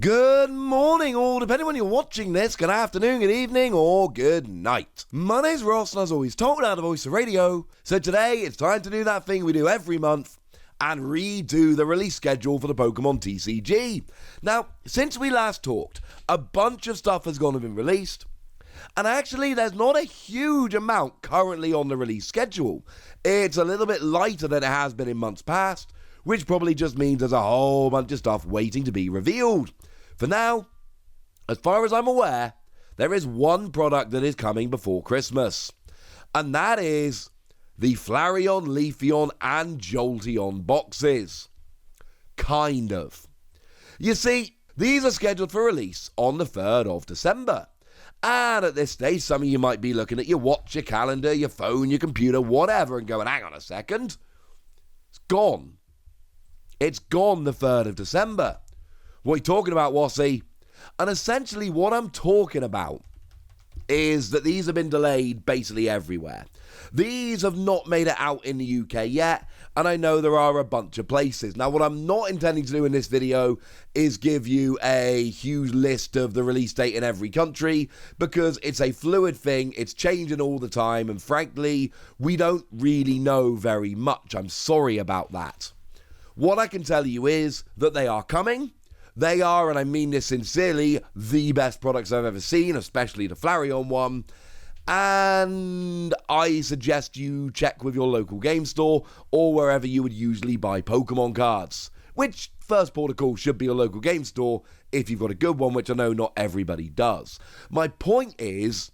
Good morning, or depending when you're watching this, good afternoon, good evening, or good night. My name's Ross, and as always, talking out the voice of radio. So today, it's time to do that thing we do every month and redo the release schedule for the Pokémon TCG. Now, since we last talked, a bunch of stuff has gone and been released, and actually, there's not a huge amount currently on the release schedule. It's a little bit lighter than it has been in months past, which probably just means there's a whole bunch of stuff waiting to be revealed. For now, as far as I'm aware, there is one product that is coming before Christmas, and that is the Flareon, Leafeon, and Jolteon boxes. Kind of. You see, these are scheduled for release on the 3rd of December. And at this stage, some of you might be looking at your watch, your calendar, your phone, your computer, whatever, and going, hang on a second. It's gone. It's gone the 3rd of December. What are you talking about, Wassy? And essentially what I'm talking about is that these have been delayed basically everywhere. These have not made it out in the UK yet, and I know there are a bunch of places. Now, what I'm not intending to do in this video is give you a huge list of the release date in every country, because it's a fluid thing, it's changing all the time, and frankly, we don't really know very much. I'm sorry about that. What I can tell you is that they are coming. They are, and I mean this sincerely, the best products I've ever seen, especially the Flareon one. And I suggest you check with your local game store or wherever you would usually buy Pokemon cards, which first port of call should be a local game store if you've got a good one, which I know not everybody does. My point is,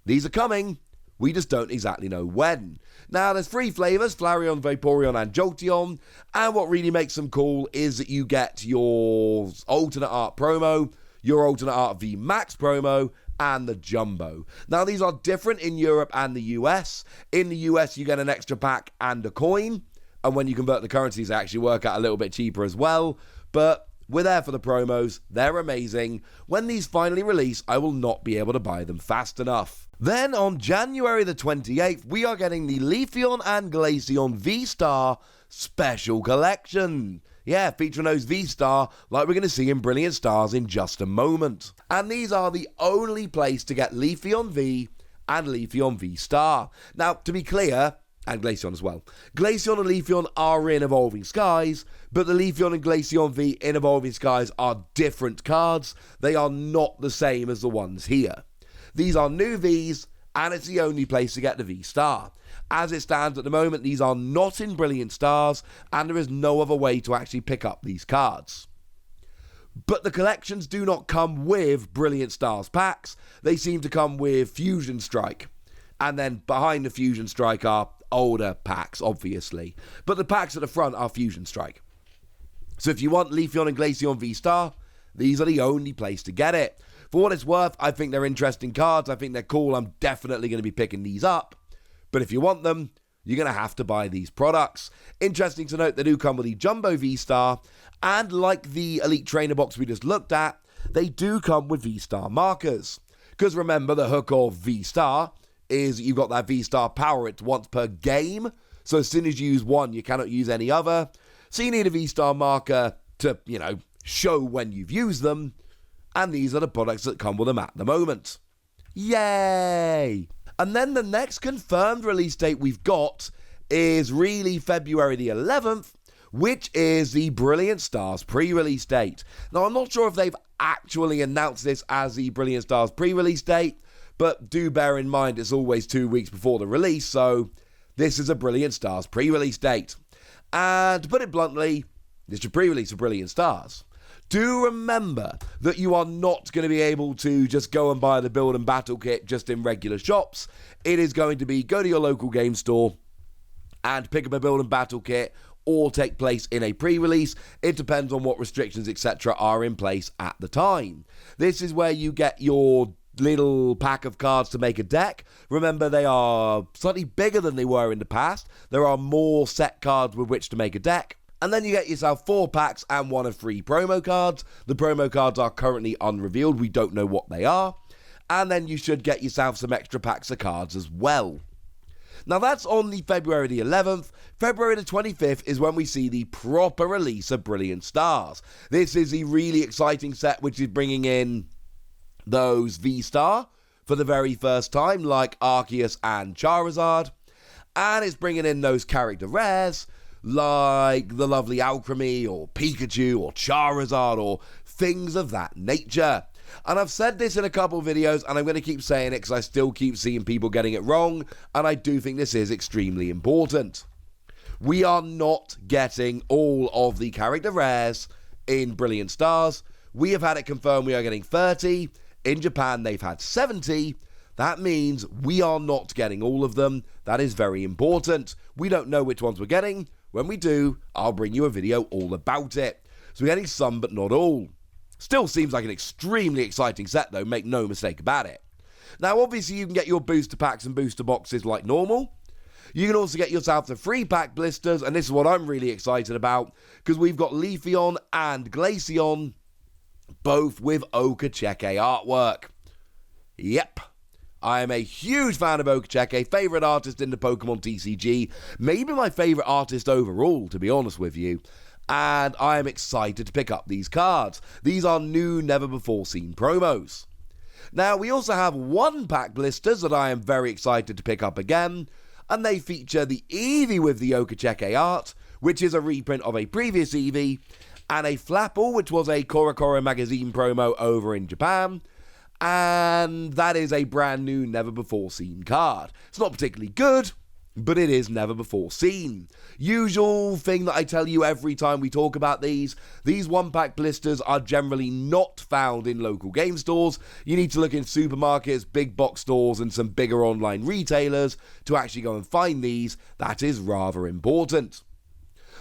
these are coming. We just don't exactly know when. Now, there's 3 flavors, Flareon, Vaporeon, and Jolteon, and what really makes them cool is that you get your alternate art promo, your alternate art Vmax promo, and the Jumbo. Now, these are different in Europe and the US. In the US, you get an extra pack and a coin, and when you convert the currencies, they actually work out a little bit cheaper as well, but we're there for the promos. They're amazing. When these finally release, I will not be able to buy them fast enough. Then on January the 28th, we are getting the Leafeon and Glaceon V-Star Special Collection. Yeah, featuring those V-Star like we're going to see in Brilliant Stars in just a moment. And these are the only place to get Leafeon V and Leafeon V-Star. Now, to be clear, and Glaceon as well, Glaceon and Leafeon are in Evolving Skies, but the Leafeon and Glaceon V in Evolving Skies are different cards. They are not the same as the ones here. These are new Vs, and it's the only place to get the V-Star. As it stands at the moment, these are not in Brilliant Stars, and there is no other way to actually pick up these cards. But the collections do not come with Brilliant Stars packs. They seem to come with Fusion Strike. And then behind the Fusion Strike are older packs, obviously. But the packs at the front are Fusion Strike. So if you want Leafeon and Glaceon V-Star, these are the only place to get it. For what it's worth, I think they're interesting cards. I think they're cool. I'm definitely going to be picking these up. But if you want them, you're going to have to buy these products. Interesting to note, they do come with the Jumbo V-Star. And like the Elite Trainer box we just looked at, they do come with V-Star markers. Because remember, the hook of V-Star is you've got that V-Star power. It's once per game. So as soon as you use one, you cannot use any other. So you need a V-Star marker to, show when you've used them. And these are the products that come with them at the moment. Yay! And then the next confirmed release date we've got is really February the 11th, which is the Brilliant Stars pre-release date. Now, I'm not sure if they've actually announced this as the Brilliant Stars pre-release date, but do bear in mind it's always 2 weeks before the release, so this is a Brilliant Stars pre-release date. And to put it bluntly, this is a pre-release of Brilliant Stars. Do remember that you are not going to be able to just go and buy the build and battle kit just in regular shops. It is going to be go to your local game store and pick up a build and battle kit or take place in a pre-release. It depends on what restrictions, etc. are in place at the time. This is where you get your little pack of cards to make a deck. Remember, they are slightly bigger than they were in the past. There are more set cards with which to make a deck. And then you get yourself 4 packs and 1 of 3 promo cards. The promo cards are currently unrevealed. We don't know what they are. And then you should get yourself some extra packs of cards as well. Now that's on the February the 11th. February the 25th is when we see the proper release of Brilliant Stars. This is the really exciting set which is bringing in those V-Star for the very first time, like Arceus and Charizard. And it's bringing in those character rares like the lovely Alchemy or Pikachu or Charizard or things of that nature. And I've said this in a couple of videos, and I'm going to keep saying it because I still keep seeing people getting it wrong, and I do think this is extremely important. We are not getting all of the character rares in Brilliant Stars. We have had it confirmed we are getting 30. In Japan, they've had 70. That means we are not getting all of them. That is very important. We don't know which ones we're getting. When we do, I'll bring you a video all about it. So we're getting some, but not all. Still seems like an extremely exciting set, though, make no mistake about it. Now, obviously, you can get your booster packs and booster boxes like normal. You can also get yourself the free pack blisters, and this is what I'm really excited about, because we've got Leafeon and Glaceon, both with Okacheke artwork. Yep. I am a huge fan of Okacheke, favourite artist in the Pokémon TCG, maybe my favourite artist overall, to be honest with you. And I am excited to pick up these cards. These are new, never-before-seen promos. Now, we also have one-pack blisters that I am very excited to pick up again, and they feature the Eevee with the Okacheke art, which is a reprint of a previous Eevee, and a Flapple, which was a Korokoro magazine promo over in Japan, and that is a brand new, never-before-seen card. It's not particularly good, but it is never before seen. Usual thing that I tell you every time we talk about these one-pack blisters are generally not found in local game stores. You need to look in supermarkets, big box stores, and some bigger online retailers to actually go and find these. That is rather important.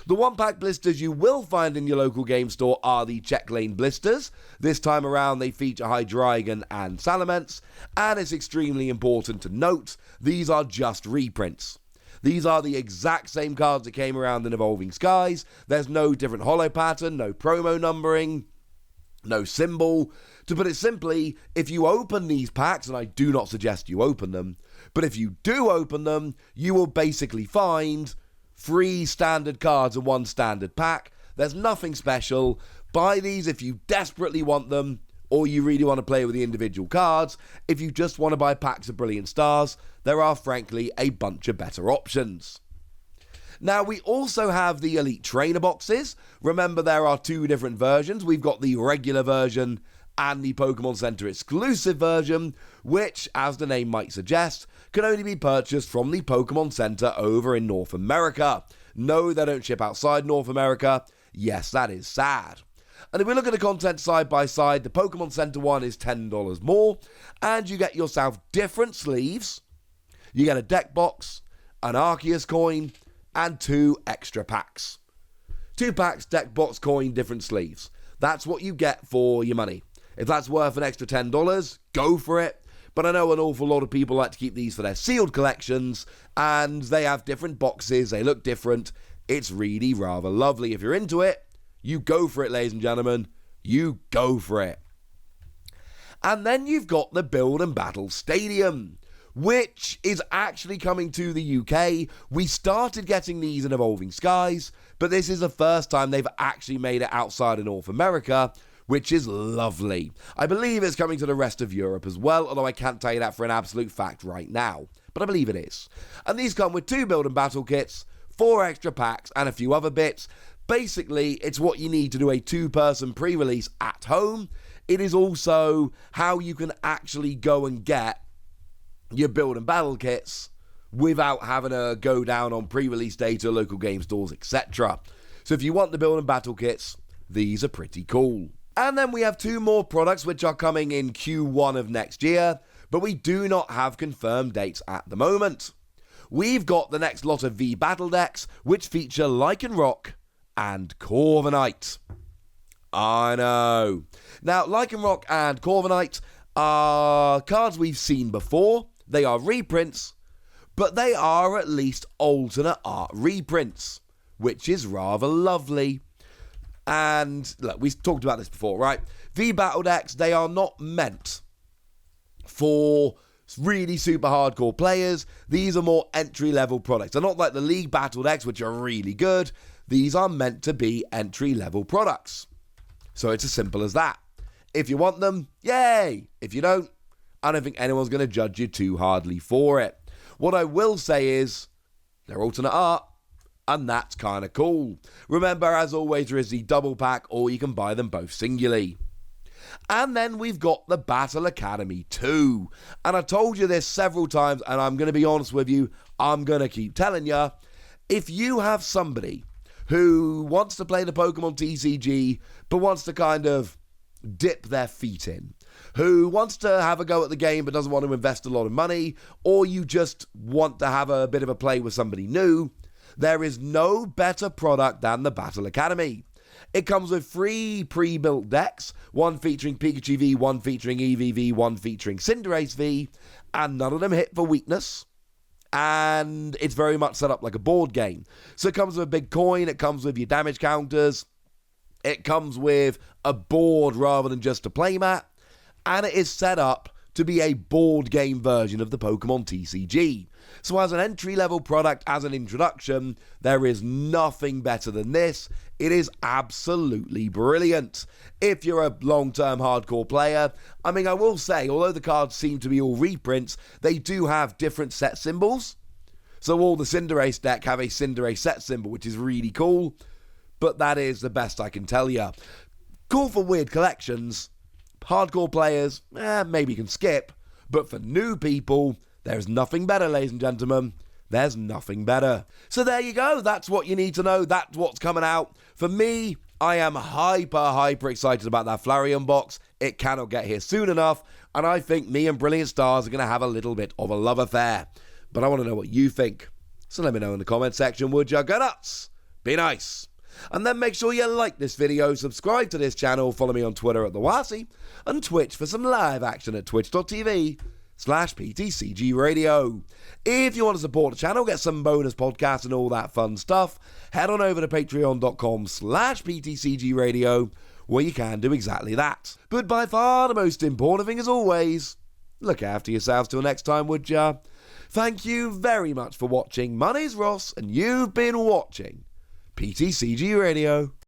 The one-pack blisters you will find in your local game store are the Check Lane blisters. This time around they feature Hydreigon and Salamence, and it's extremely important to note, these are just reprints. These are the exact same cards that came around in Evolving Skies. There's no different holo pattern, no promo numbering, no symbol. To put it simply, if you open these packs, and I do not suggest you open them, but if you do open them, you will basically find 3 standard cards in 1 standard pack. There's nothing special. Buy these if you desperately want them, or you really want to play with the individual cards. If you just want to buy packs of Brilliant Stars, there are frankly a bunch of better options. Now, we also have the Elite Trainer boxes. Remember, there are 2 different versions. We've got the regular version and the Pokemon Center exclusive version, which, as the name might suggest, can only be purchased from the Pokemon Center over in North America. No, they don't ship outside North America. Yes, that is sad. And if we look at the content side by side, the Pokemon Center one is $10 more, and you get yourself different sleeves. You get a deck box, an Arceus coin, and 2 extra packs. 2 packs, deck box, coin, different sleeves. That's what you get for your money. If that's worth an extra $10, go for it. But I know an awful lot of people like to keep these for their sealed collections, and they have different boxes, they look different. It's really rather lovely. If you're into it, you go for it, ladies and gentlemen. You go for it. And then you've got the Build and Battle Stadium, which is actually coming to the UK. We started getting these in Evolving Skies, but this is the first time they've actually made it outside of North America, which is lovely. I believe it's coming to the rest of Europe as well, although I can't tell you that for an absolute fact right now. But I believe it is. And these come with 2 Build and Battle kits, 4 extra packs, and a few other bits. Basically, it's what you need to do a 2-person pre-release at home. It is also how you can actually go and get your Build and Battle kits without having to go down on pre-release day to local game stores, etc. So if you want the Build and Battle kits, these are pretty cool. And then we have 2 more products which are coming in Q1 of next year, but we do not have confirmed dates at the moment. We've got the next lot of V Battle decks, which feature Lycanroc and Corviknight. I know. Now, Lycanroc and Corviknight are cards we've seen before. They are reprints, but they are at least alternate art reprints, which is rather lovely. And look, we've talked about this before, right? V Battle decks, they are not meant for really super hardcore players, these are more entry-level products. They're not like the League Battle decks, which are really good. These are meant to be entry-level products. So it's as simple as that. If you want them, yay! If you don't, I don't think anyone's going to judge you too hardly for it. What I will say is, they're alternate art, and that's kind of cool. Remember, as always, there is the double pack, or you can buy them both singly. And then we've got the Battle Academy 2. And I told you this several times, and I'm going to be honest with you, I'm going to keep telling you, if you have somebody who wants to play the Pokemon TCG, but wants to kind of dip their feet in, who wants to have a go at the game but doesn't want to invest a lot of money, or you just want to have a bit of a play with somebody new, there is no better product than the Battle Academy. It comes with 3 pre-built decks, one featuring Pikachu V, one featuring Eevee V, one featuring Cinderace V, and none of them hit for weakness. And it's very much set up like a board game. So it comes with a big coin, it comes with your damage counters, it comes with a board rather than just a playmat, and it is set up to be a board game version of the Pokemon TCG. So as an entry-level product, as an introduction, there is nothing better than this. It is absolutely brilliant. If you're a long-term hardcore player, I mean, I will say, although the cards seem to be all reprints, they do have different set symbols. So all the Cinderace deck have a Cinderace set symbol, which is really cool. But that is the best I can tell you. Cool for weird collections. Hardcore players, maybe you can skip. But for new people, there's nothing better, ladies and gentlemen. There's nothing better. So there you go. That's what you need to know. That's what's coming out. For me, I am hyper excited about that Flareon box. It cannot get here soon enough. And I think me and Brilliant Stars are going to have a little bit of a love affair. But I want to know what you think. So let me know in the comment section, would you? Go nuts. Be nice. And then make sure you like this video, subscribe to this channel, follow me on Twitter at TheWasi, and Twitch for some live action at twitch.tv/PTCG Radio. If you want to support the channel, get some bonus podcasts and all that fun stuff, head on over to patreon.com/PTCG Radio, where you can do exactly that. But by far the most important thing as always, look after yourselves till next time, would ya? Thank you very much for watching. My name's Ross, and you've been watching PTCG Radio.